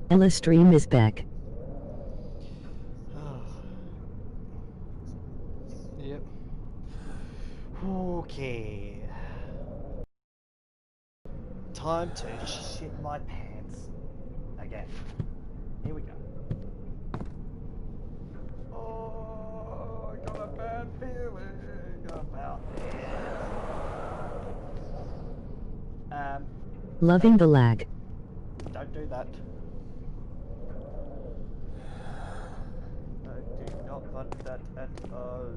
Ella stream is back. Yep. Okay. Time to shit my pants again. Here we go. Oh, I got a bad feeling about this. Loving the lag. Don't do that. I do not want that at all.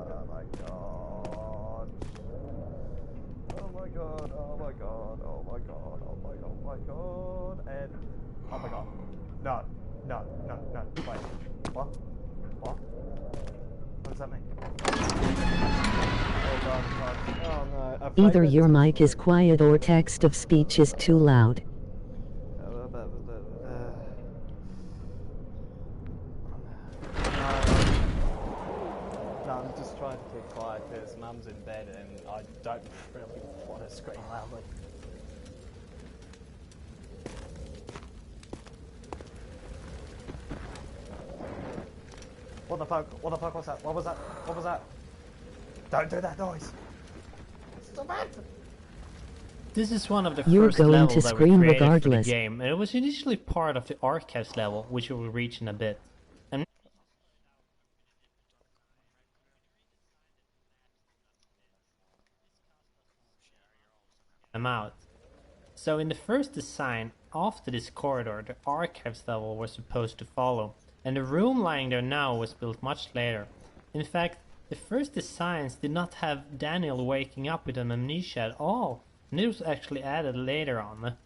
Oh my god. Oh my god, oh my god, oh my god, oh my god, oh my god, and oh my god. No, no, no, no, wait. What? What? What does that mean? Oh god, god. Oh no. Either your mic is quiet or text of speech is too loud. No, I'm just trying to keep quiet because Mum's in bed and I don't really want to scream loudly. What the fuck? What the fuck was that? What was that? What was that? Don't do that noise! Stop it! This is one of the You're first going levels to that we scream created regardless. for the game, and it was initially part of the archives level, which we will reach in a bit. And I'm out. So in the first design, after this corridor, the archives level was supposed to follow, and the room lying there now was built much later. In fact, the first designs did not have Daniel waking up with an amnesia at all, and it was actually added later on.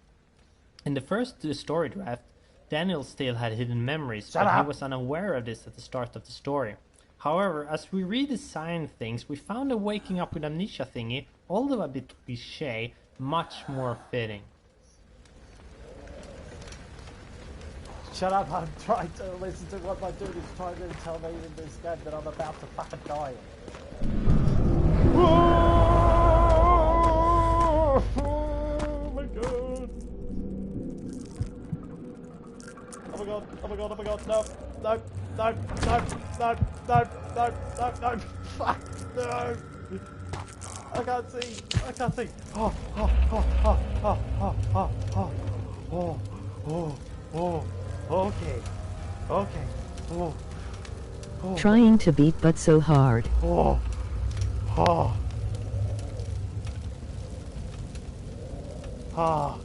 In the first story draft, Daniel still had hidden memories, but he was unaware of this at the start of the story. However, as we redesigned things, we found the waking up with amnesia thingy, although a bit cliché, much more fitting. Shut up, I'm trying to listen to what my dude is trying to tell me in this game that I'm about to fucking die in. Oh my god! Oh my god, oh my god, oh my god, no, no, no, no, no, no, no, no, no, fuck, no! I can't see, I can't see. Oh, oh, oh, oh, oh, oh, oh, oh, oh, oh, oh, okay, okay, oh, oh. Trying to beat but so hard. Oh, oh, oh,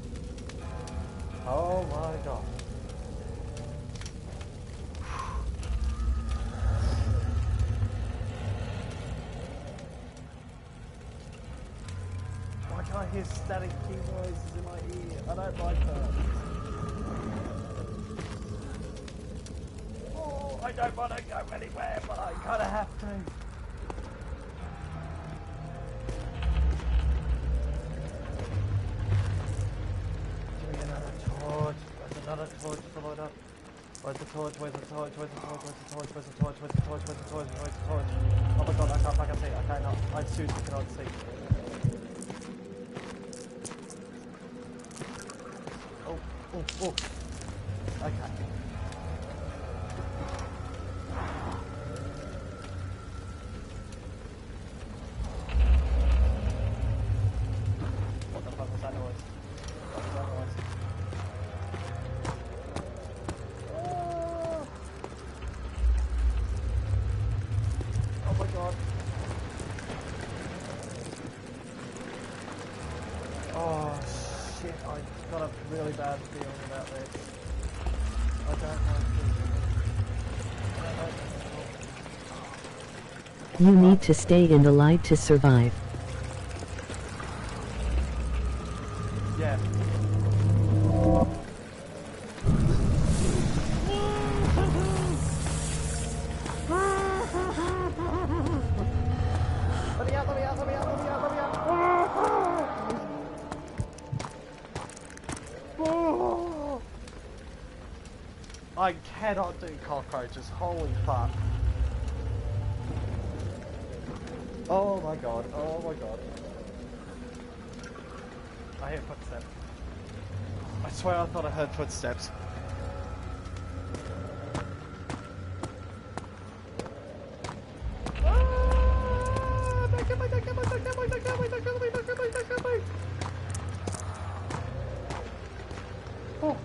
oh my god. Why can't I hear static key noises in my ear? I don't like that. Oh, I don't want to go anywhere, but I kind of have to. Give me another torch. Where's another torch to light up? Where's the torch? Where's the torch? Where's the torch? Where's the torch? Where's the torch? Where's the torch? Where's the torch? Where's the torch? Oh my god, I can't fucking see. I cannot. I seriously cannot see. Oh, oh, oh. Okay. What the fuck was that noise? What was that noise? Oh my god. Oh shit, I got a really bad feeling about this. I don't like this. You need to stay in the light to survive. Yeah. Let me out, let me out, let me out, let me out, let me out. Oh. I cannot do cockroaches, holy fuck. Oh my god, oh my god. I hear footsteps. I swear I thought I heard footsteps. Oh.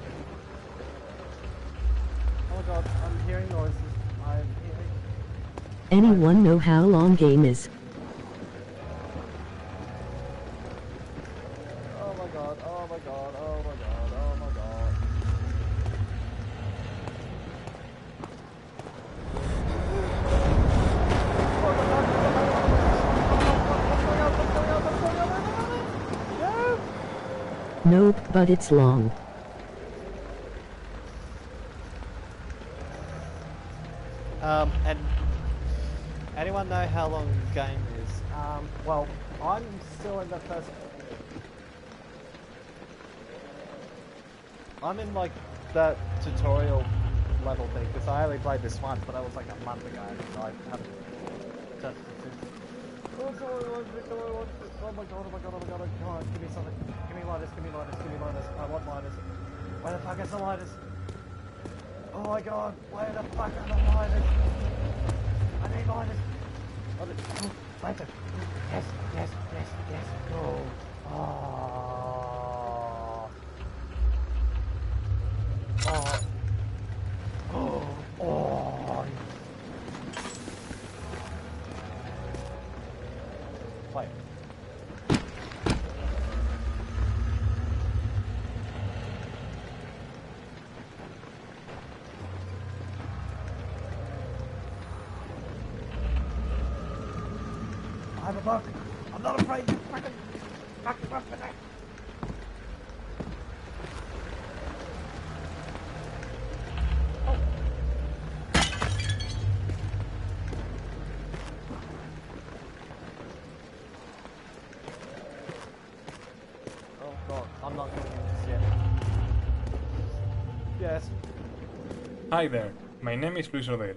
Oh god, I'm hearing noises. I'm hearing... Anyone know how long game is? Oh my god, oh my god, oh my god, oh my god. Nope, but it's long. And anyone know how long the game is? Well, I'm still in the first... I'm in like that tutorial level thing, because I only played this once, but that was like a month ago, so I haven't touched it since. Oh my god, oh my god, oh my god, oh my god, come on, give me something. Give me lighters, give me lighters, give me lighters. I want lighters. Where the fuck is the lighters? Oh my god, where the fuck are the lighters? I need lighters. Oh, lighter. Yes, yes, yes, yes. Oh. Oh. Oh. Oh. Oh. Wait. I have a bug. I'm not afraid, you fucking bug for that. Oh god, I'm not going in this yet. Yes. Hi there, my name is Luis Rodero.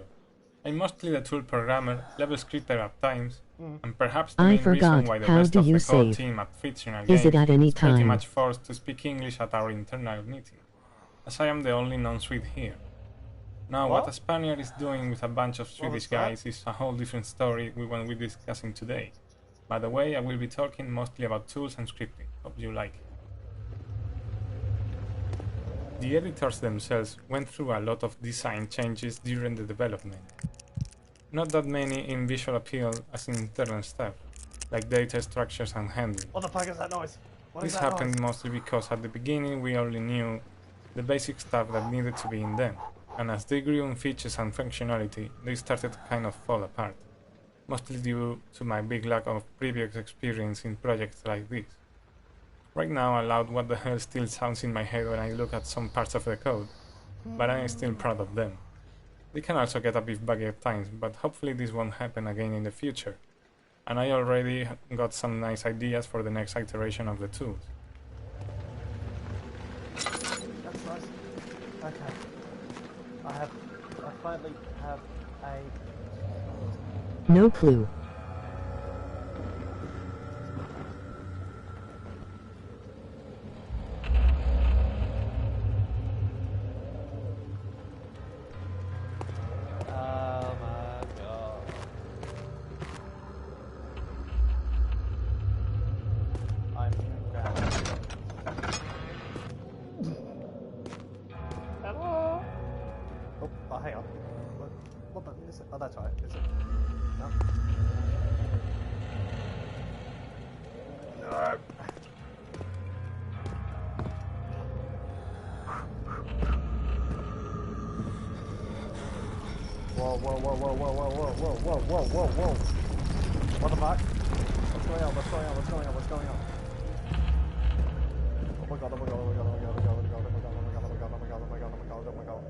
I'm mostly the tool programmer, level scripter at times, and perhaps the I main reason forgot, why the how rest do of you the core save? team at fictional Is it games at any is pretty time? much forced to speak English at our internal meeting, as I am the only non-Swede here. Now, what a Spaniard is doing with a bunch of Swedish guys is a whole different story we won't be discussing today. By the way, I will be talking mostly about tools and scripting. Hope you like it. The editors themselves went through a lot of design changes during the development. Not that many in visual appeal as in internal stuff, like data structures and handling. What the fuck is that noise? What is This that happened noise? mostly because at the beginning we only knew the basic stuff that needed to be in them, and as they grew in features and functionality, they started to kind of fall apart, mostly due to my big lack of previous experience in projects like this. Right now, aloud what the hell still sounds in my head when I look at some parts of the code, but I'm still proud of them. They can also get a bit buggy at times, but hopefully this won't happen again in the future. And I already got some nice ideas for the next iteration of the tools. That's nice. Okay. I finally have a... No clue. Oh my god. I'm bad. Hello? Oh, hang on. What button is it? Oh, that's right. Is it? No. No. Whoa, whoa, whoa, whoa, whoa, whoa, whoa, whoa, whoa, whoa, whoa, whoa. What the fuck? What's going on? What's going on? What's going on? What's going on? Oh my god, oh my god, oh my god, oh my god, oh my god, oh my god, oh my god, oh my god, oh my god, oh my god, oh my god, oh my god, oh my god.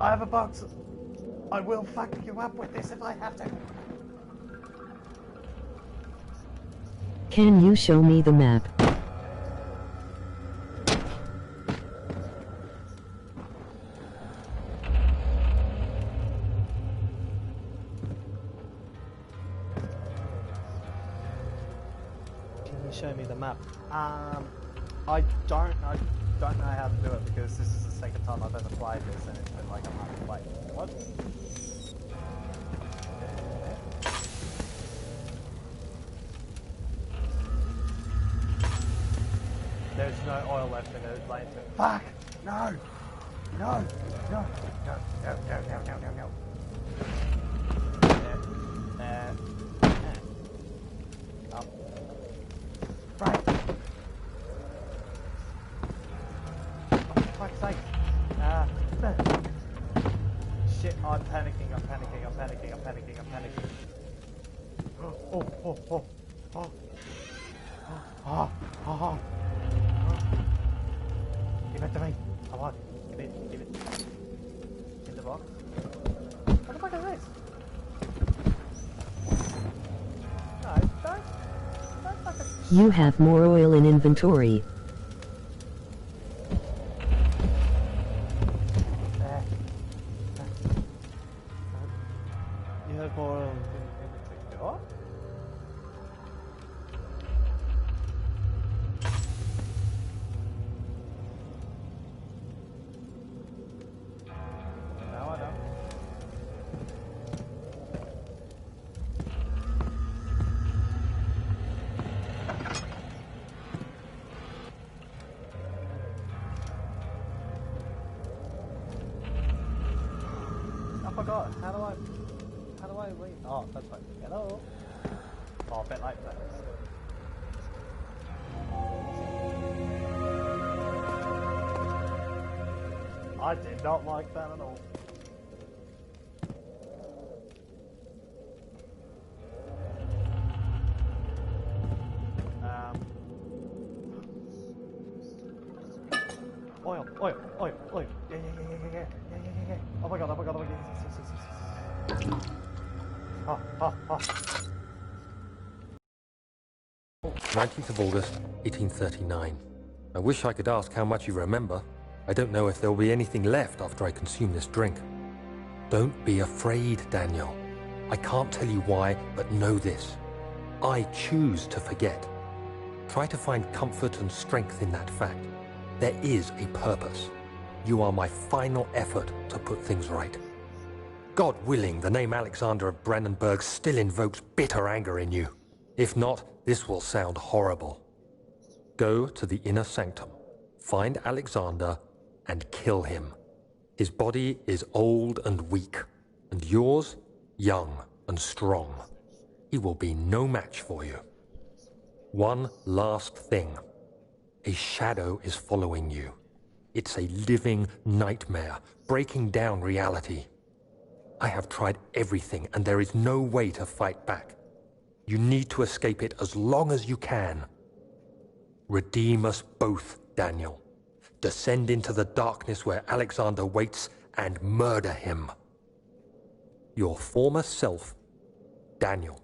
I have a box. I will fuck you up with this if I have to. Can you show me the map? show me the map. I don't know how to do it because this is the second time I've ever played this and it's been like a month. Wait, what? There's no oil left in the lantern. Fuck! No! No! No! No! No! No! No! No! No! No! Up. Right. Oh, for fuck's sake. Shit, I'm panicking, I'm panicking, I'm panicking, I'm panicking, I'm panicking. Oh. Give it to me. Come on. Give it. In the box. What the fuck is this? No, don't fucking... You have more oil in inventory. You have more in inventory. What? No, I don't. I forgot. How do I leave? Oh, that's right. Hello. Oh, a bit like that. I did not like that at all. Oil. Yeah. Oh my god. Yes. Oh. 19th of August, 1839. I wish I could ask how much you remember. I don't know if there will be anything left after I consume this drink. Don't be afraid, Daniel. I can't tell you why, but know this. I choose to forget. Try to find comfort and strength in that fact. There is a purpose. You are my final effort to put things right. God willing, the name Alexander of Brandenburg still invokes bitter anger in you. If not, this will sound horrible. Go to the inner sanctum, find Alexander, and kill him. His body is old and weak, and yours, young and strong. He will be no match for you. One last thing. A shadow is following you. It's a living nightmare, breaking down reality. I have tried everything, and there is no way to fight back. You need to escape it as long as you can. Redeem us both, Daniel. Descend into the darkness where Alexander waits and murder him. Your former self, Daniel.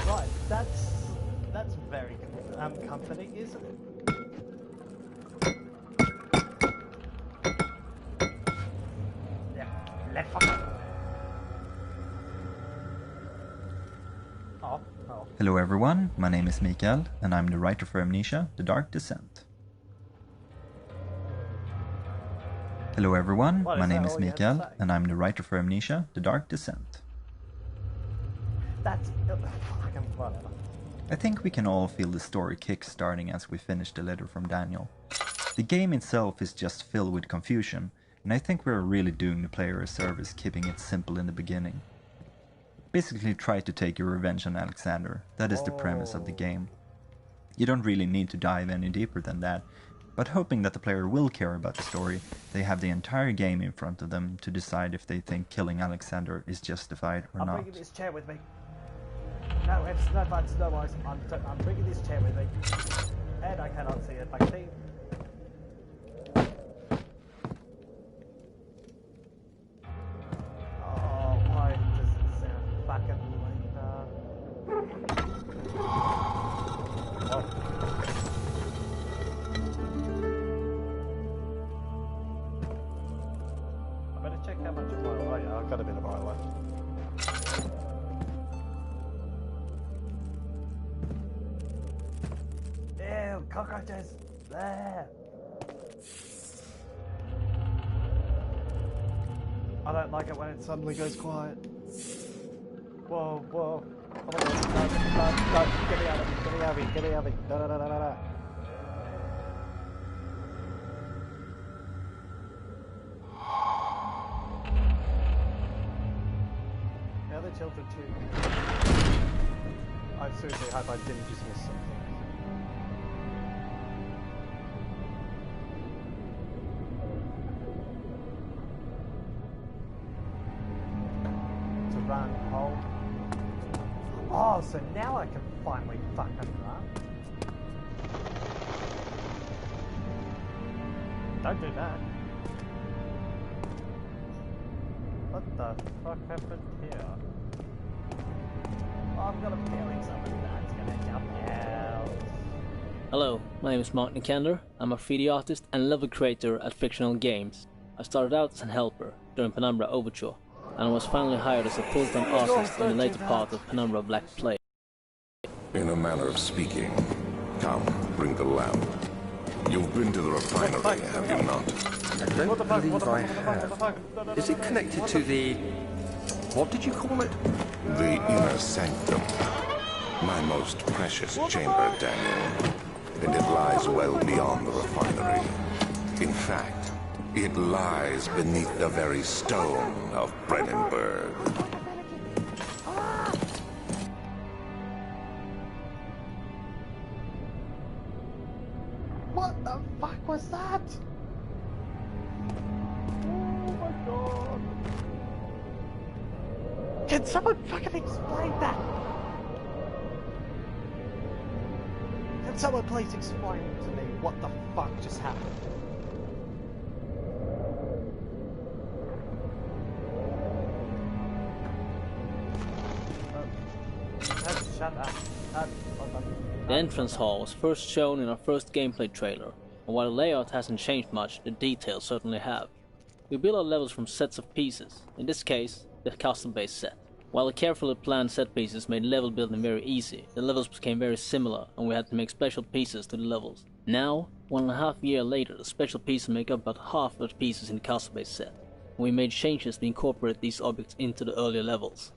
Right, that's very comforting, isn't it? Yeah, left fucker. Oh. Hello everyone, my name is Mikael, and I'm the writer for Amnesia, The Dark Descent. Hello everyone, my name is Mikael, and I'm the writer for Amnesia, The Dark Descent. That's fucking whatever. I think we can all feel the story kick-starting as we finish the letter from Daniel. The game itself is just filled with confusion, and I think we're really doing the player a service keeping it simple in the beginning. Basically try to take your revenge on Alexander, that is the premise of the game. You don't really need to dive any deeper than that, but hoping that the player will care about the story, they have the entire game in front of them to decide if they think killing Alexander is justified or not. I'm bringing this chair with me. No ifs, no buts, no worries. I'm bringing this chair with me. And I cannot see it. I can see. Oh, why does it sound fucking like that? Oh. I better check how much oil. Oh yeah, I've got a bit of oil left. Jez! There! I don't like it when it suddenly goes quiet. Whoa, whoa. Oh my god, no, get me out of here, get me out of here, get me out of here. No. Now the children too. I seriously hope I didn't just miss something. To run hole. Oh, so now I can finally fucking run. Don't do that. What the fuck happened here? Oh, I've got a feeling something bad's gonna jump out. Hello, my name is Mark Nikander. I'm a 3D artist and level creator at Fictional Games. I started out as a helper during Penumbra Overture, and was finally hired as a full-time artist in the later part of Penumbra Black Plague. In a manner of speaking. Come, bring the lamp. You've been to the refinery, have you not? I don't believe I have. Is it connected to the... what did you call it? The inner sanctum. My most precious chamber, Daniel. And it lies well beyond the refinery. In fact, it lies beneath the very stone of Brennenburg. What the fuck was that? Oh my god. Can someone fucking explain that? Can someone please explain to me what the fuck just happened? Shut up. The entrance hall was first shown in our first gameplay trailer, and while the layout hasn't changed much, the details certainly have. We build our levels from sets of pieces, in this case, the custom-based set. While the carefully planned set pieces made level building very easy, the levels became very similar and we had to make special pieces to the levels. Now, 1.5 years later, the special pieces make up about half of the pieces in the custom-based set, and we made changes to incorporate these objects into the earlier levels.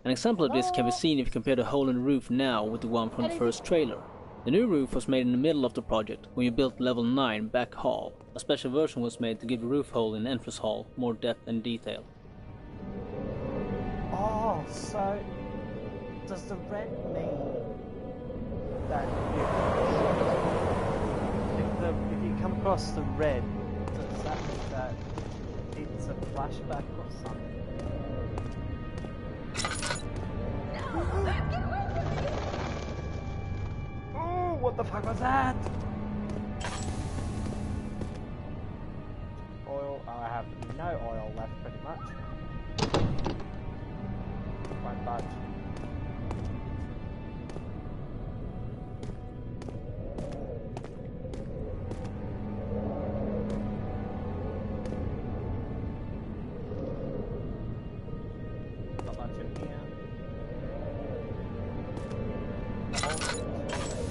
An example of this can be seen if you compare the hole in the roof now with the one from the first trailer. The new roof was made in the middle of the project when you built level 9 back hall. A special version was made to give the roof hole in the entrance hall more depth and detail. Oh, so does the red mean that if you come across the red, does that mean that it's a flashback or something? Oh, what the fuck was that? Oil, I have no oil left pretty much. Won't budge. Not much in here.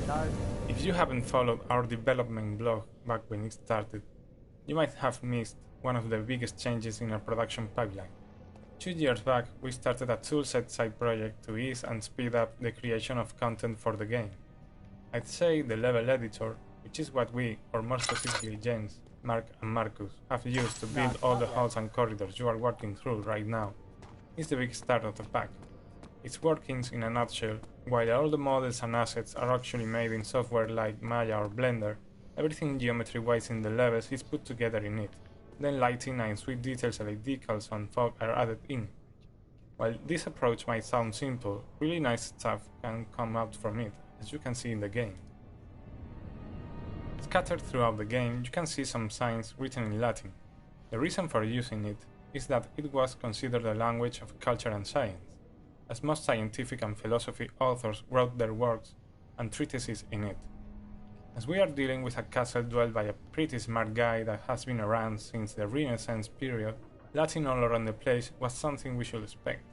No. If you haven't followed our development blog back when it started, you might have missed one of the biggest changes in our production pipeline. 2 years back, we started a toolset side project to ease and speed up the creation of content for the game. I'd say the level editor, which is what we, or more specifically Jens, Mark and Marcus, have used to build all the halls and corridors you are walking through right now, is the big start of the pack. Its workings in a nutshell: while all the models and assets are actually made in software like Maya or Blender, everything geometry-wise in the levels is put together in it. Then lighting and sweet details like decals and fog are added in. While this approach might sound simple, really nice stuff can come out from it, as you can see in the game. Scattered throughout the game, you can see some signs written in Latin. The reason for using it is that it was considered a language of culture and science, as most scientific and philosophy authors wrote their works and treatises in it. As we are dealing with a castle dwelled by a pretty smart guy that has been around since the Renaissance period, Latin all around the place was something we should expect.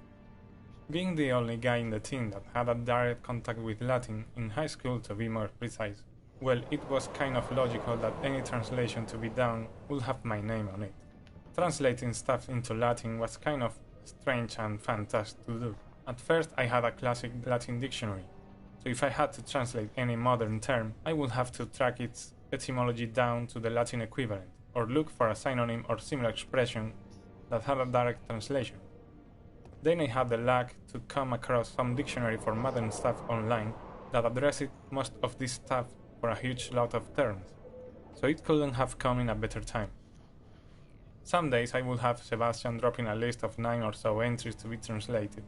Being the only guy in the team that had a direct contact with Latin, in high school to be more precise, well, it was kind of logical that any translation to be done would have my name on it. Translating stuff into Latin was kind of strange and fantastic to do. At first I had a classic Latin dictionary, so if I had to translate any modern term, I would have to track its etymology down to the Latin equivalent, or look for a synonym or similar expression that had a direct translation. Then I had the luck to come across some dictionary for modern stuff online that addressed most of this stuff for a huge lot of terms, so it couldn't have come in a better time. Some days I would have Sebastian dropping a list of 9 or so entries to be translated,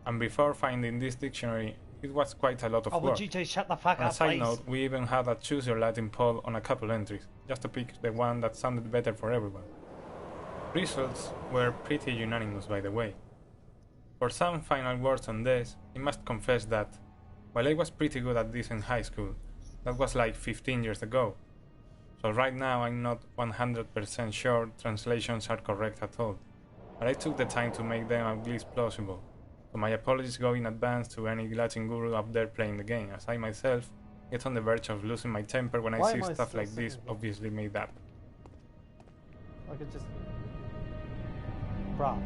and before finding this dictionary, it was quite a lot of work. Would you just shut the fuck On a up, side please? note, we even had a choose your Latin poll on a couple entries, just to pick the one that sounded better for everyone. Results were pretty unanimous, by the way. For some final words on this, I must confess that, while I was pretty good at this in high school, that was like 15 years ago. So right now I'm not 100% sure translations are correct at all, but I took the time to make them at least plausible. So my apologies go in advance to any Latin guru up there playing the game, as I myself get on the verge of losing my temper when I Why see am I stuff still like this singing? obviously made up. I could just... Bruh.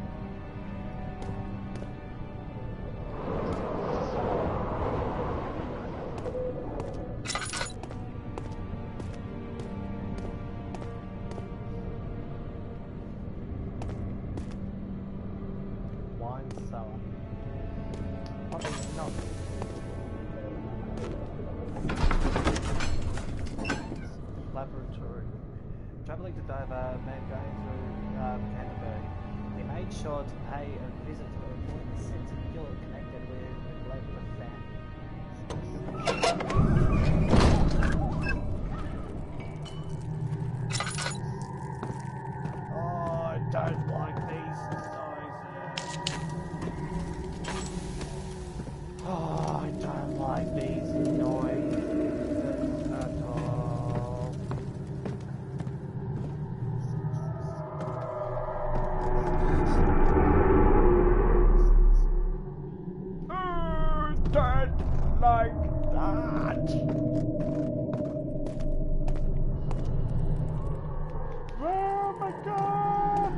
Wine cellar. Probably not. Laboratory. Travelling to Dover meant going through Canterbury. He made sure to pay a visit to avoid the sense of guilt connected with neglect of family. Oh, I don't like these noises. Oh, I don't like these noises at all. I don't like that. Oh my god!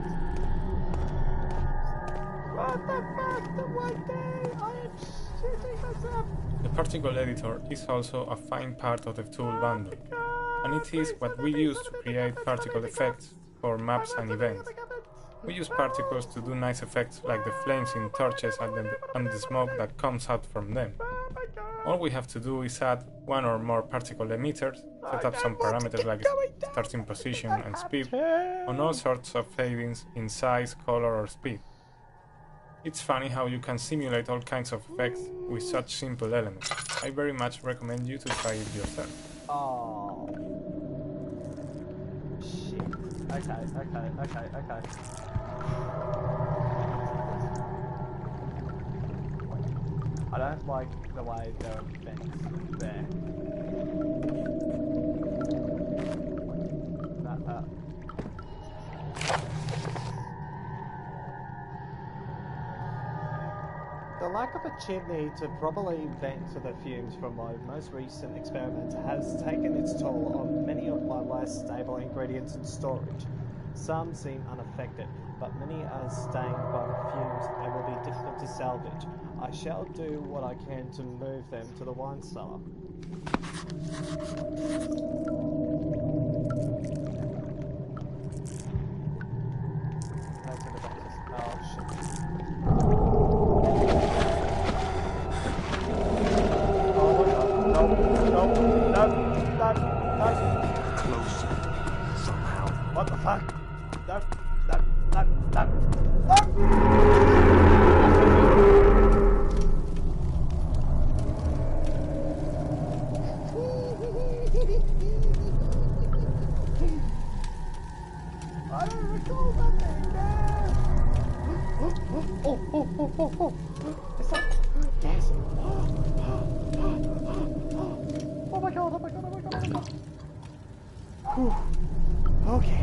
What the fuck do I do? I am shitting myself. The particle editor is also a fine part of the tool bundle, and it is what we use to create particle effects for maps and events. We use particles to do nice effects like the flames in torches and the smoke that comes out from them. All we have to do is add one or more particle emitters, set up some parameters like starting position and speed, on all sorts of fadings in size, color or speed. It's funny how you can simulate all kinds of effects with such simple elements. I very much recommend you to try it yourself. Oh. Shit. Okay. I don't like the way there are vents there. The lack of a chimney to properly vent to the fumes from my most recent experiment has taken its toll on many of my less stable ingredients in storage. Some seem unaffected, but many are stained by the fumes and will be difficult to salvage. I shall do what I can to move them to the wine cellar. Oh shit. What the fuck? No. I don't recall that thing there. Oh. Is that? Yes. Oh my god. Whew. Okay.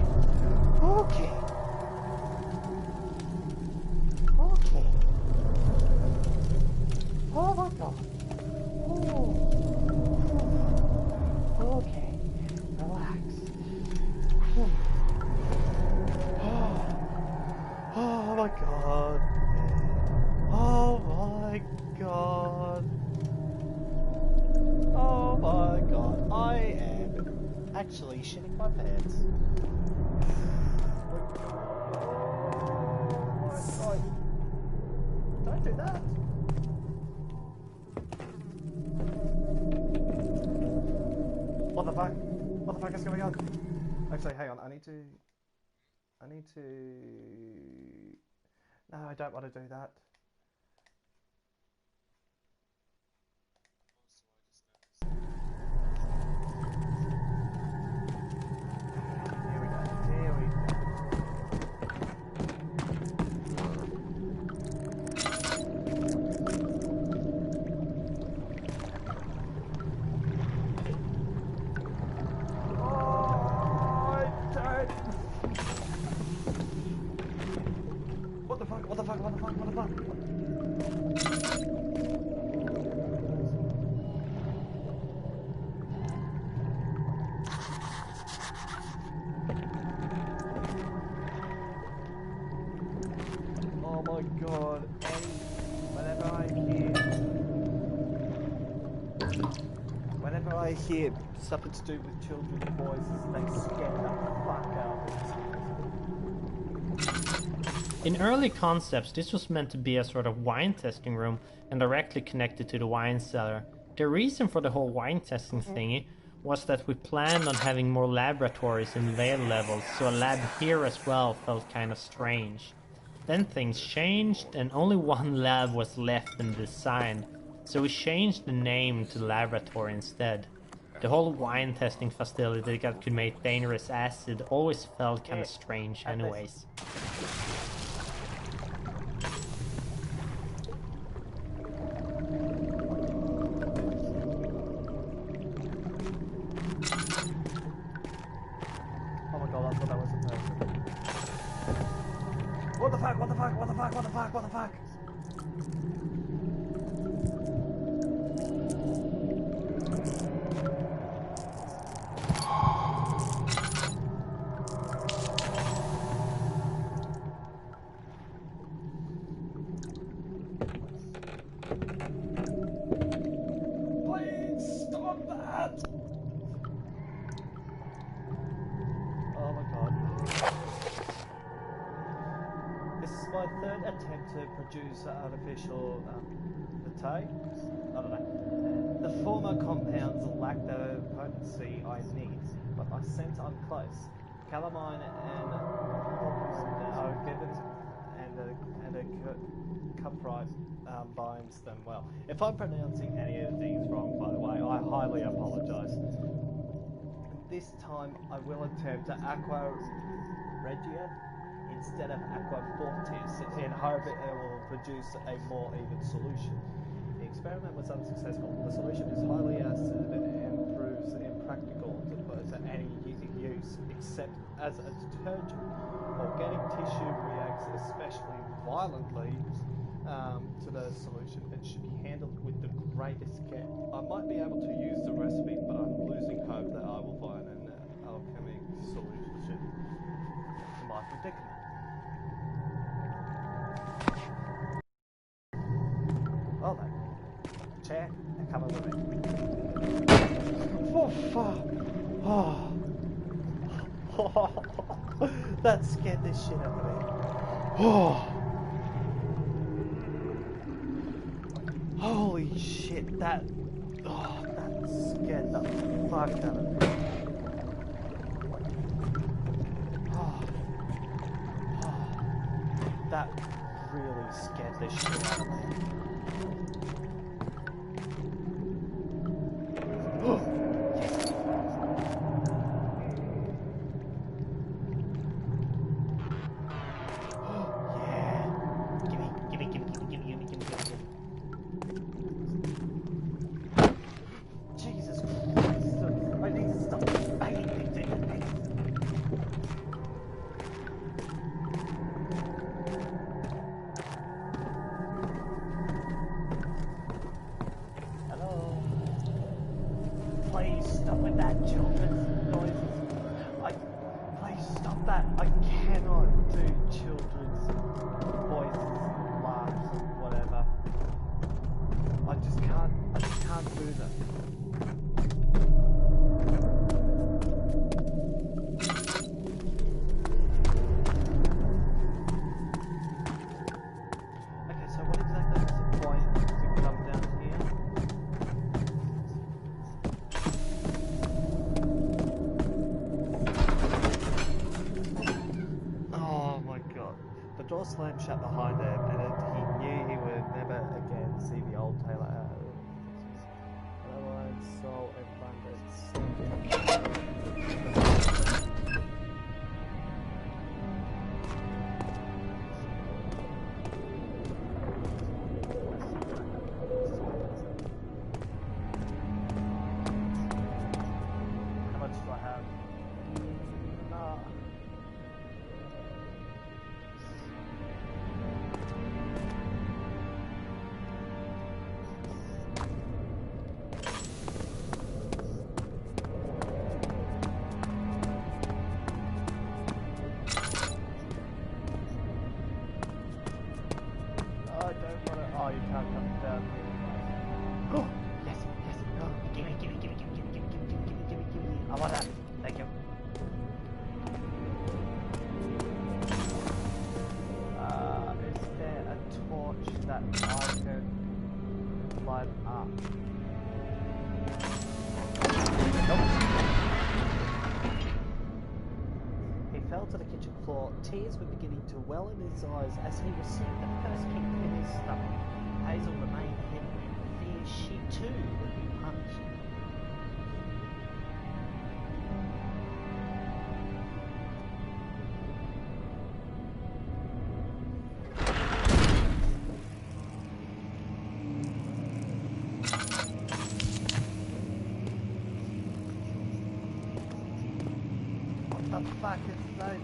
Oh my god. Oh actually shitting my pants. Like, don't do that. What the fuck? What the fuck is going on? Actually, hang on. I need to. No, I don't want to do that. Here we go. Here we go. What the fuck? What the fuck? What the fuck? What the fuck? Oh my god, Eddie, whenever I hear something to do with children's voices, they scare the fuck out of me. In early concepts, this was meant to be a sort of wine testing room and directly connected to the wine cellar. The reason for the whole wine testing thingy was that we planned on having more laboratories in Vale levels, so a lab here as well felt kind of strange. Then things changed and only one lab was left in the design, so we changed the name to laboratory instead. The whole wine testing facility that could make dangerous acid always felt kind of strange anyways. Oh my god, I thought that was a person. What the fuck? What the fuck? What the fuck? What the fuck? What the fuck? Please stop that! Oh my god. This is my third attempt to produce artificial pate. I don't know. The former compounds lack the potency I need, but I sense I'm close. Calamine and are given, and a cuprite binds them well. If I'm pronouncing any of these wrong, by the way, I highly apologise. This time I will attempt Aqua Regia instead of Aqua Fortis and hope it will produce a more even solution. The experiment was unsuccessful. The solution is highly acid and proves impractical to put to any use except as a detergent. Organic tissue reacts especially violently to the solution and should be handled with the greatest care. I might be able to use the recipe, but I'm losing hope that I will find an alchemic solution to my predicament. Oh, that chair, come over me. Oh, fuck. Oh. That scared the shit out of me. Oh. Holy shit, that scared the fuck out of me. That really scared the shit out of me. Jesus Christ, I need to stop banging things in your face. Hello? Please stop with that children's noises. Please stop that. I cannot do children's voices, laughs, and whatever. I just can't do that. door slammed shut behind him, and he knew he would never again see the old Taylor out. Otherwise, soul abundance. How much do I have? Nah. 5 up. Nope. He fell to the kitchen floor. Tears were beginning to well in his eyes as he received the first kick in his stomach. Hazel remained hidden and feared she too would be punished. What the fuck is that?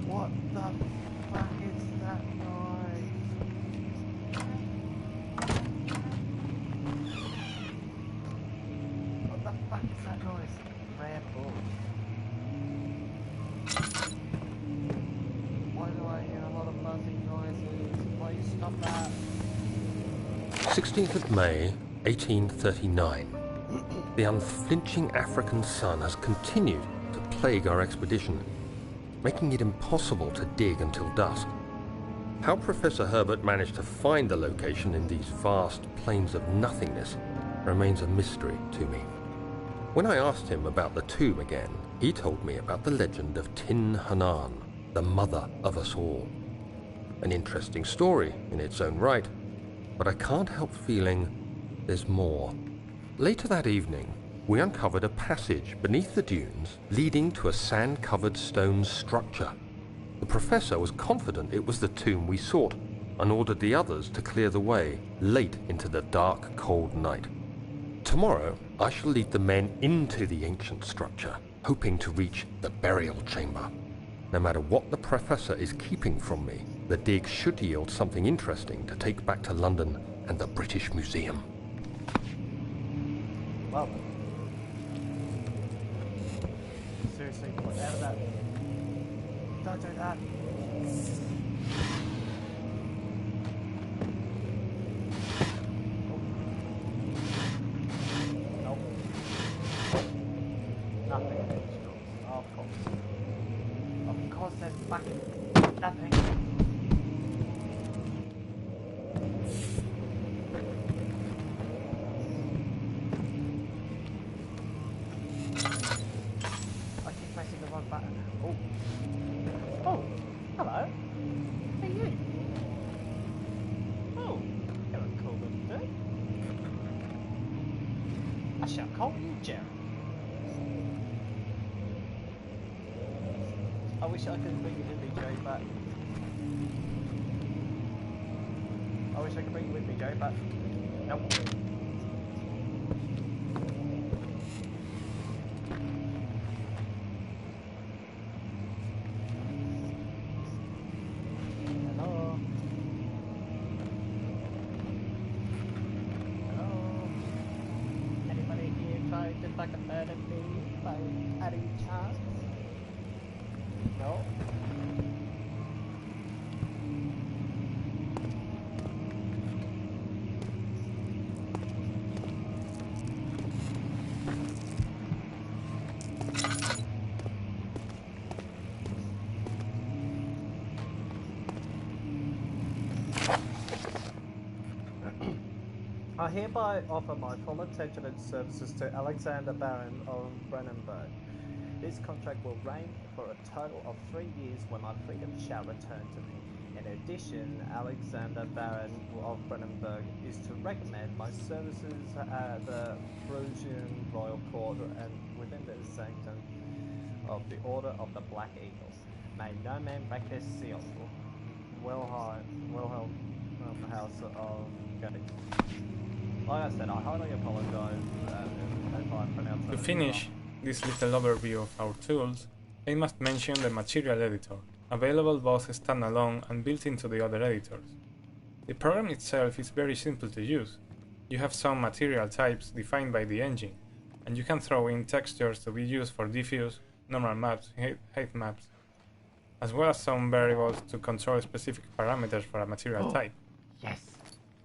What the fuck is that noise? What the fuck is that noise? Rare bull. Why do I hear a lot of buzzing noises? Please stop that. 16th of May, 1839. The unflinching African sun has continued to plague our expedition, making it impossible to dig until dusk. How Professor Herbert managed to find the location in these vast plains of nothingness remains a mystery to me. When I asked him about the tomb again, he told me about the legend of Tin Hanan, the mother of us all. An interesting story in its own right, but I can't help feeling there's more. Later that evening, we uncovered a passage beneath the dunes leading to a sand-covered stone structure. The professor was confident it was the tomb we sought and ordered the others to clear the way late into the dark, cold night. Tomorrow, I shall lead the men into the ancient structure, hoping to reach the burial chamber. No matter what the professor is keeping from me, the dig should yield something interesting to take back to London and the British Museum. Well, seriously, what out of that? Don't do that. Nope. Nothing. Of course. Of course there's fucking nothing. I keep pressing the wrong button. Oh. Oh, hello. Hey you. Oh, you're a cool little dude. I shall call you Jerry. I wish I could bring you with me, Joe, but... I wish I could bring you with me, Joe, but... Nope. Hello? Hello? Anybody here trying to fuck a bird at me by any chance? No? I hereby offer my full attention and services to Alexander Baron of Brennenburg. This contract will reign for a total of 3 years when my freedom shall return to me. In addition, Alexander Baron of Brennenburg is to recommend my services at the Prussian Royal Court and within the sanctum of the Order of the Black Eagles. May no man break this seal. Wilhelm House of Goethe. Like I said, I highly apologise if I pronounce To that finish this little overview of our tools, I must mention the Material Editor, available both standalone and built into the other editors. The program itself is very simple to use. You have some material types defined by the engine, and you can throw in textures to be used for diffuse, normal maps, height maps, as well as some variables to control specific parameters for a material type. Yes!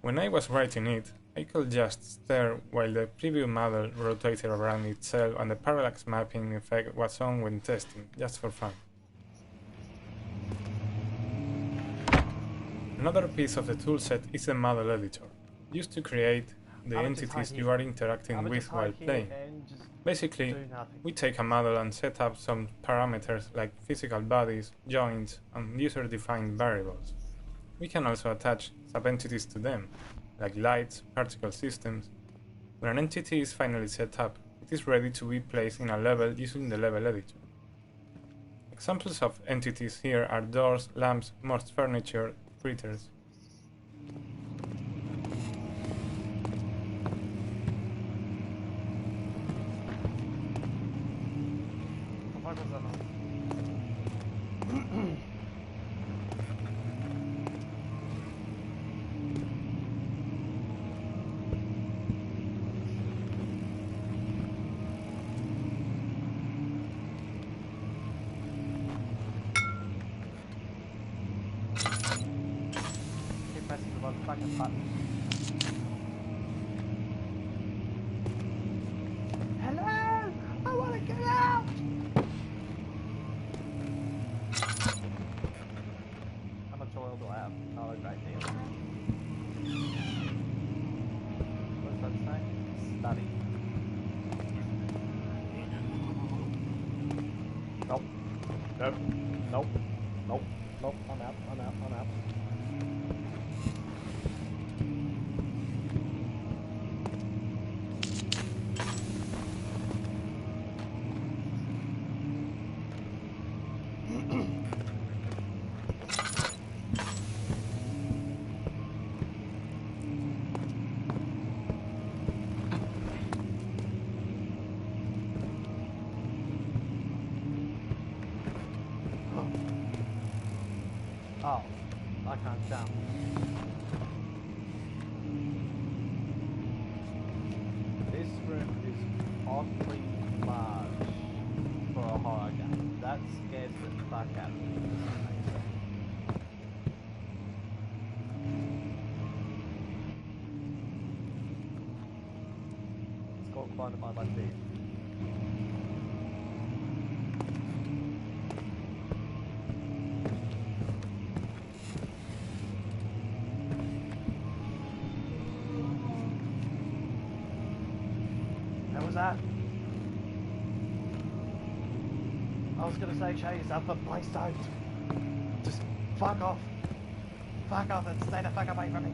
When I was writing it, I could just stare while the preview model rotated around itself and the parallax mapping effect was on when testing, just for fun. Another piece of the toolset is the model editor, used to create the entities you are interacting with while playing. Basically, we take a model and set up some parameters like physical bodies, joints, and user-defined variables. We can also attach sub-entities to them, like lights, particle systems. When an entity is finally set up, it is ready to be placed in a level using the level editor. Examples of entities here are doors, lamps, most furniture, critters. Keep pressing the motherfucking button. Hello! I wanna get out! How much oil do I have? Oh, a great deal. What does that say? Study. Nope. Nope. Nope. Nope. Nope. I'm out. I'm out. I'm out. Oh, I can't jump. This room is awfully large for a horror game. That scares the fuck out of me. It's got quite a my teeth. What was that? I was gonna say show yourself, but please don't. Just fuck off. Fuck off and stay the fuck away from me.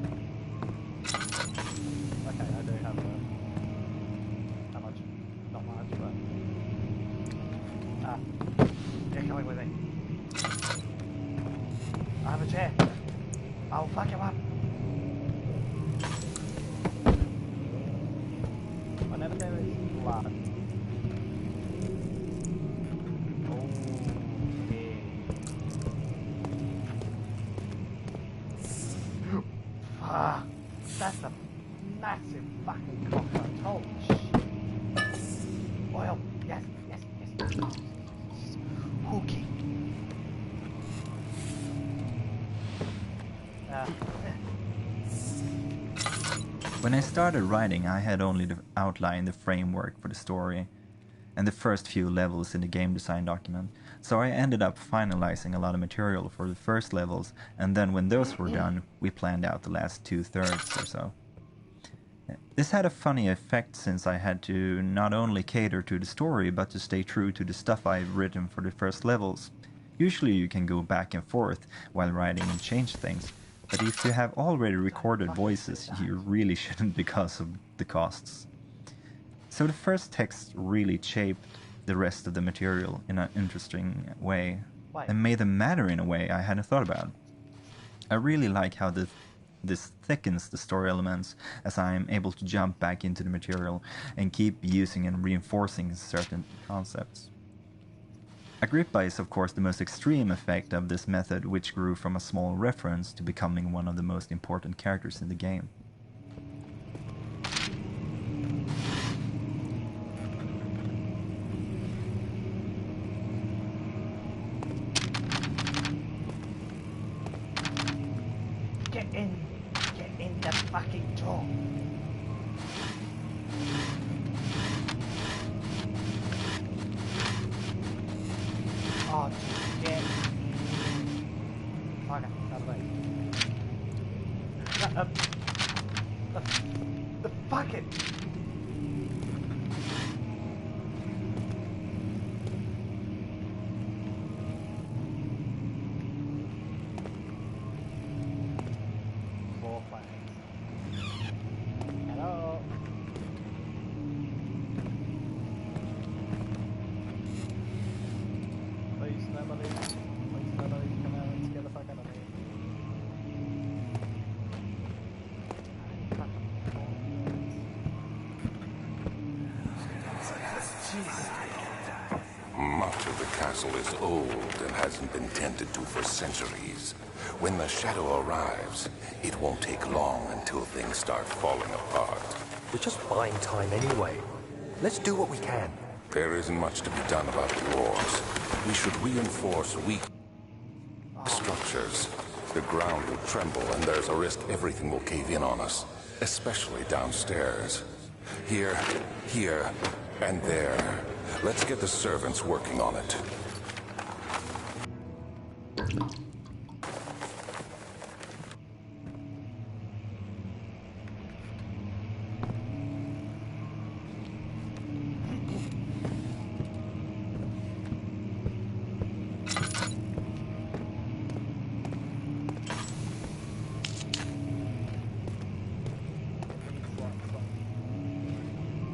Okay, I do have how much? Not much, but you're coming with me. I have a chair. I'll fuck you up. Whenever there is blood. Fuck. That's a massive fucking cockroach. Holy shit. Oil. Yes, yes, yes. Hooky. When I started writing, I had only outlined the framework for the story and the first few levels in the game design document, so I ended up finalizing a lot of material for the first levels, and then when those were done, we planned out the last 2/3 or so. This had a funny effect since I had to not only cater to the story, but to stay true to the stuff I've written for the first levels. Usually you can go back and forth while writing and change things, but if you have already recorded voices, you really shouldn't because of the costs. So the first text really shaped the rest of the material in an interesting way, and made them matter in a way I hadn't thought about. I really like how this thickens the story elements as I am able to jump back into the material and keep using and reinforcing certain concepts. Agrippa is of course the most extreme effect of this method, which grew from a small reference to becoming one of the most important characters in the game. Get in the fucking door. Oh, just get fuck it, out of the way. The fucking. Hello. Please, nobody come out and scare the fuck out of me. Much of the castle is old and hasn't been tended to for centuries. When the shadow arrives, it won't take long until things start falling apart. We're just buying time anyway. Let's do what we can. There isn't much to be done about the walls. We should reinforce weak structures. The ground will tremble and there's a risk everything will cave in on us, especially downstairs. Here, and there. Let's get the servants working on it.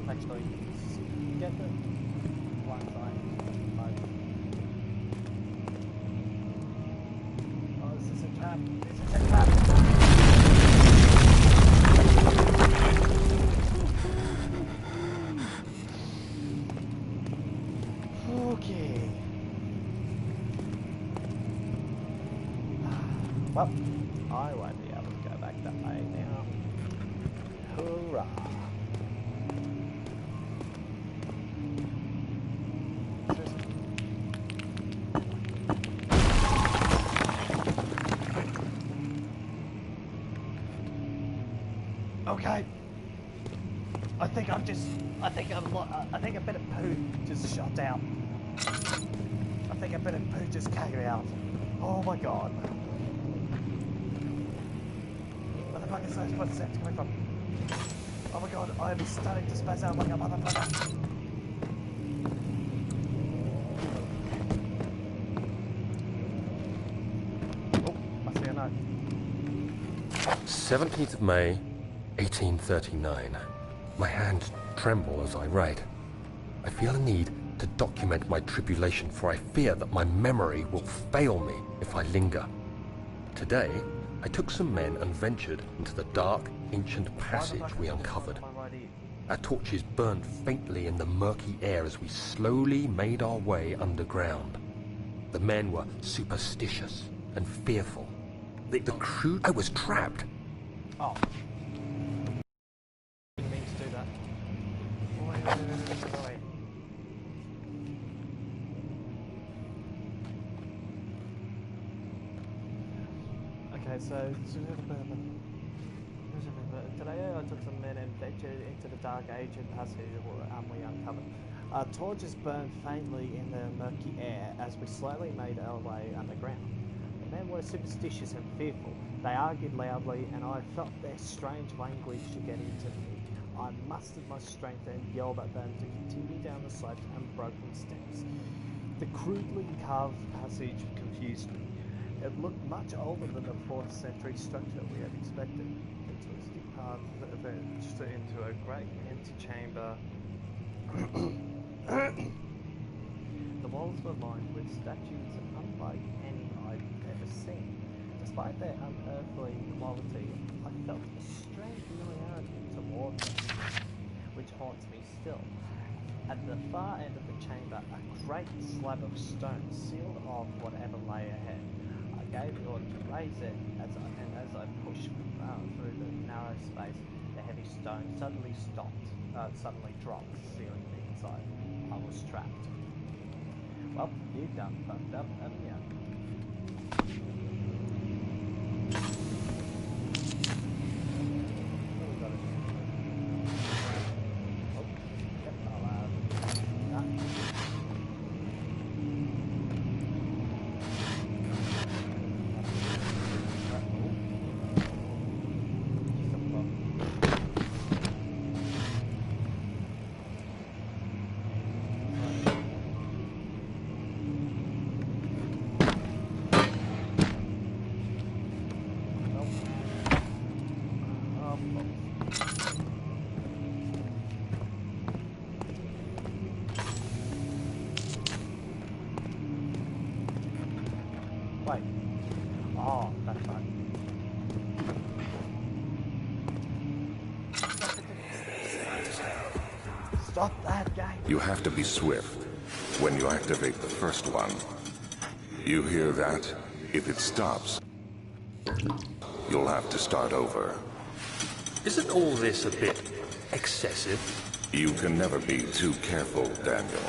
Actually, get the one side. Oh, this is a trap. This is a trap. Okay. Well, I won't be able to go back that way now. Hurrah. Okay. I think a bit of poo just shot out. I think a bit of poo just came out. Oh my god. Where the fuck is those footsteps coming from? Oh my god, I am starting to spaz out like a motherfucker. Oh, I see a note. 17th of May, 1839. My hands tremble as I write. I feel a need to document my tribulation, for I fear that my memory will fail me if I linger. Today, I took some men and ventured into the dark, ancient passage we uncovered. Our torches burned faintly in the murky air as we slowly made our way underground. The men were superstitious and fearful. The crew... I was trapped. Oh. Didn't mean to do that. Wait. Okay, so today I took some men and ventured into the dark ancient passage we uncovered. Our torches burned faintly in the murky air as we slowly made our way underground. The men were superstitious and fearful. They argued loudly, and I felt their strange language to get into me. I mustered my strength and yelled at them to continue down the slopes and broken steps. The crudely carved passage confused me. It looked much older than the 4th century structure we had expected. The twisting path diverged into a great antechamber. The walls were lined with statues unlike any I'd ever seen. Despite their unearthly quality, I felt a strange familiarity toward them, which haunts me still. At the far end of the chamber, a great slab of stone sealed off whatever lay ahead. I gave the order to raise it, as I pushed through the narrow space, the heavy stone suddenly dropped, sealing me inside. I was trapped. Well, you done fucked up, haven't you? Wait. Oh, that's right. Stop that game. You have to be swift when you activate the first one. You hear that? If it stops, you'll have to start over. Isn't all this a bit excessive? You can never be too careful, Daniel.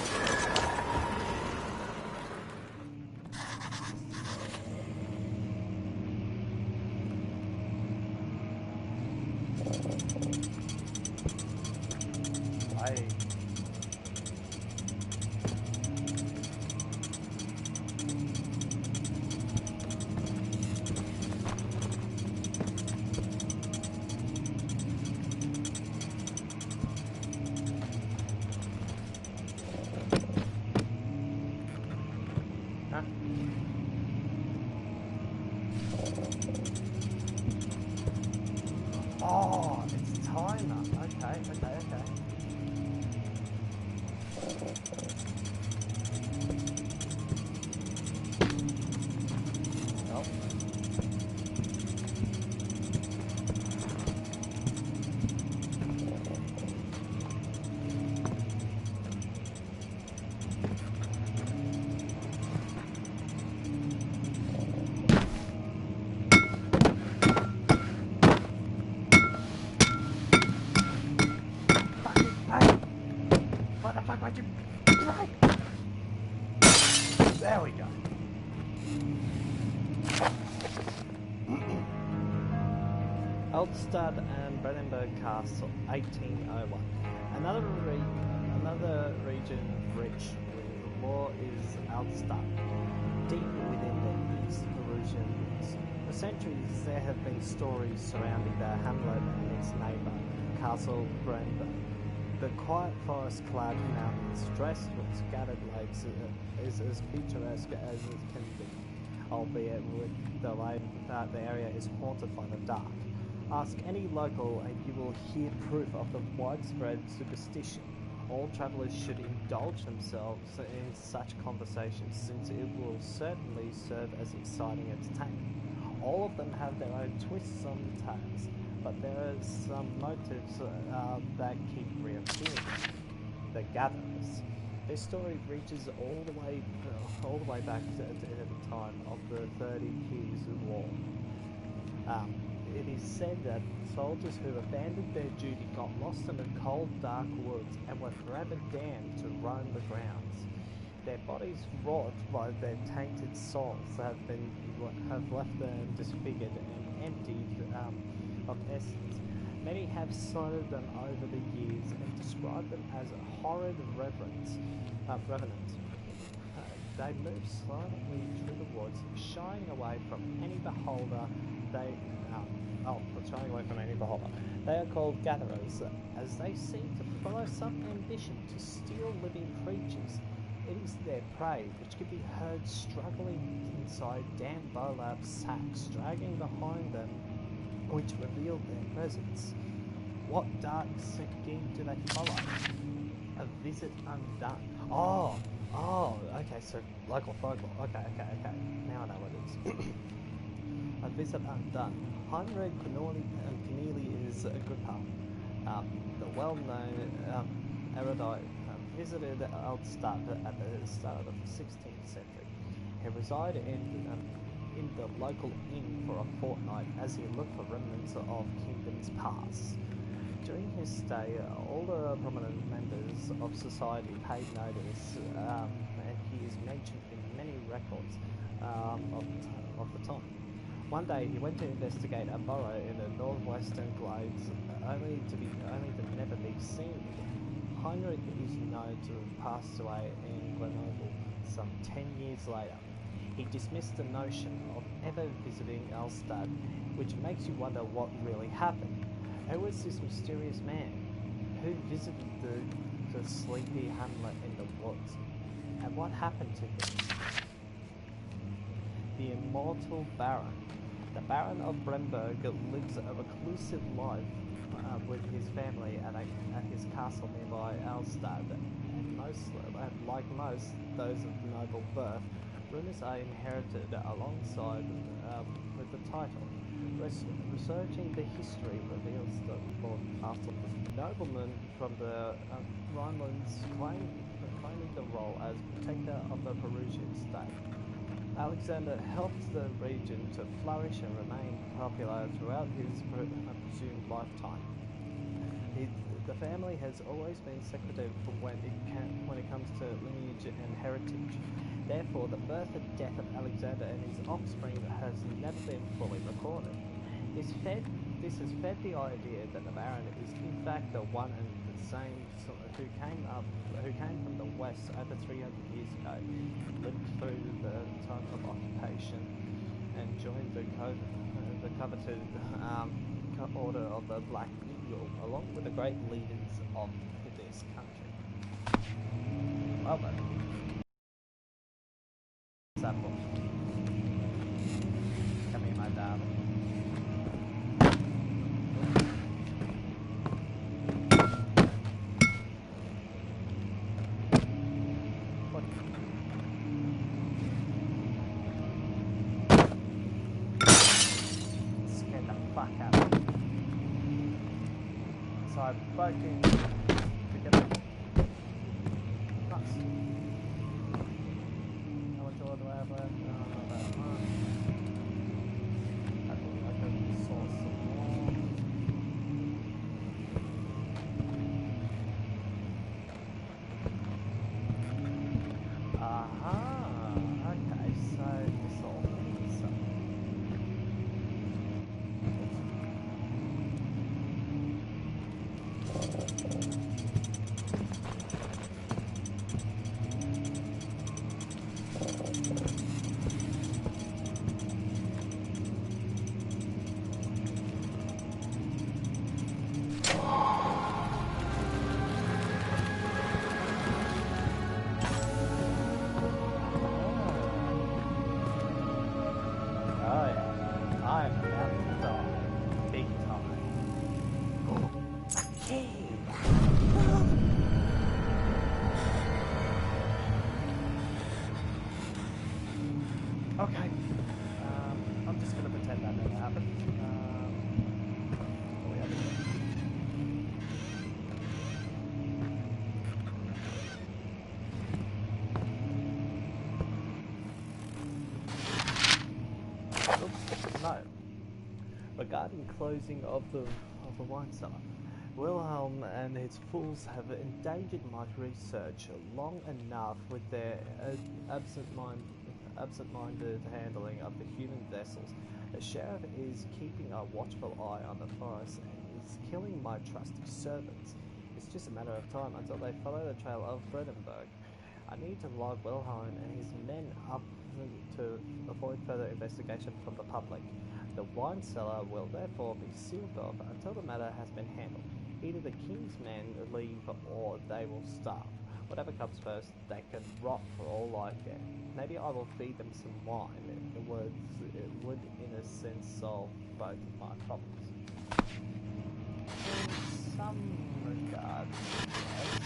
Oh, it's a timer. Okay. Oh. What the fuck, why'd you... Right. There we go. Eldstad and Brandenburg Castle, 1801. Another region rich with lore is Eldstad, deep within the East Perusian woods. For centuries, there have been stories surrounding the hamlet and its neighbour, Castle Brandenburg. The quiet forest-clad mountains, dressed with scattered lakes, is as picturesque as it can be, albeit with the area is haunted by the dark. Ask any local and you will hear proof of the widespread superstition. All travellers should indulge themselves in such conversations, since it will certainly serve as exciting entertainment. All of them have their own twists on the tales, but there are some motives that keep reappearing. The Gatherers. Their story reaches all the way back to the time of the 30 Years' War. It is said that soldiers who abandoned their duty got lost in the cold, dark woods and were forever damned to roam the grounds. Their bodies, wrought by their tainted souls, have left them disfigured and emptied of essence. Many have cited them over the years and described them as a horrid revenant. They move silently through the woods, shying away from any beholder. Shying away from any beholder. They are called gatherers, as they seem to follow some ambition to steal living creatures. It is their prey, which can be heard struggling inside Dan Bolab's sacks, dragging behind them, which revealed their presence. What dark scheme do they follow? A visit undone. Okay, so local folklore. Okay. Now I know what it is. A visit undone. Heinrich Cornelia is a good pal. The well-known erudite visited Altstadt at the start of the 16th century. He resided in the local inn for a fortnight as he looked for remnants of kingdoms past. During his stay, all the prominent members of society paid notice, and he is mentioned in many records of the time. One day, he went to investigate a burrow in the northwestern glades, only to never be seen again. Heinrich is known to have passed away in Grenoble some 10 years later. He dismissed the notion of ever visiting Altstadt, which makes you wonder what really happened. Who was this mysterious man? Who visited the sleepy hamlet in the woods? And what happened to him? The immortal Baron. The Baron of Bremberg lives a reclusive life with his family at his castle nearby Altstadt, and like most those of noble birth, rumours are inherited alongside with the title. Researching the history reveals that Lord Castle nobleman from the Rhinelands claiming the role as protector of the Perusian state. Alexander helped the region to flourish and remain popular throughout his presumed lifetime. The family has always been secretive when it comes to lineage and heritage. Therefore, the birth and death of Alexander and his offspring has never been fully recorded. This has fed the idea that the Baron is in fact the one and the same who came from the west over 300 years ago, lived through the time of occupation, and joined the coveted Order of the Black Eagle, along with the great leaders of this country. Well then. Apple. Come here, my darling. Scared the fuck out of me. So I fucking forget it. Nuts. How much oil do I have left? Not that much. I can source some more. Okay, so this all means something. Okay. I'm just gonna pretend that never happened. What we have here? Oops, no. Regarding closing of the wine cellar, Wilhelm and his fools have endangered my research long enough with their absent-minded handling of the human vessels. The sheriff is keeping a watchful eye on the forest and is killing my trusty servants. It's just a matter of time until they follow the trail of Brandenburg. I need to log Wilhelm and his men up to avoid further investigation from the public. The wine cellar will therefore be sealed off until the matter has been handled. Either the king's men leave or they will starve. Whatever comes first, they can rot for all I care. Maybe I will feed them some wine. It would, in a sense, solve both of my problems. In some regards, yes.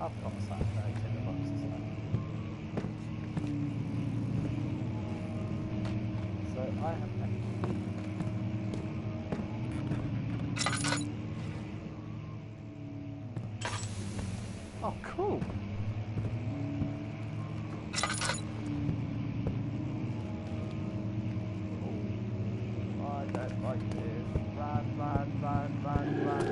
Of course, I have no tinder boxes left. So I have no. Oh, cool! Ooh, I don't like this. Run, run, run, run, run.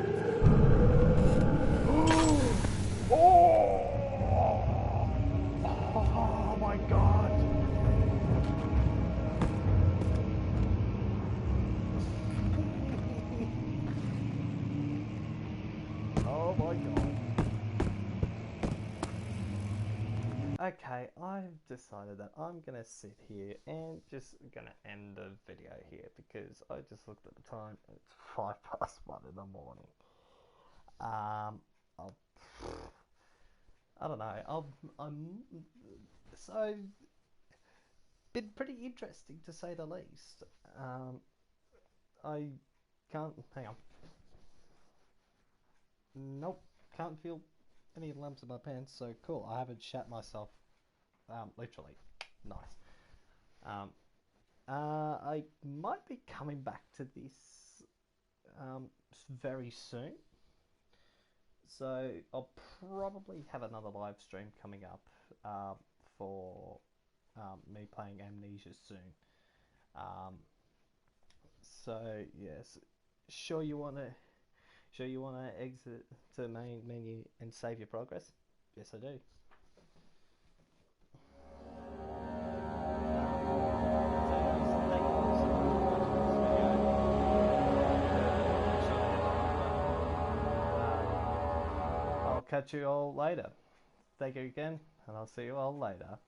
Oh my god! Oh my god. Okay, I've decided that I'm gonna sit here and just gonna end the video here because I just looked at the time. It's 1:05 in the morning. I'll, I don't know. So been pretty interesting to say the least. I can't. Hang on. Nope, can't feel any lumps in my pants. So cool. I haven't shat myself. Literally, nice. I might be coming back to this very soon. So I'll probably have another live stream coming up for me playing Amnesia soon. So yes, sure you wanna exit to the main menu and save your progress? Yes, I do. I'll catch you all later. Thank you again, and I'll see you all later.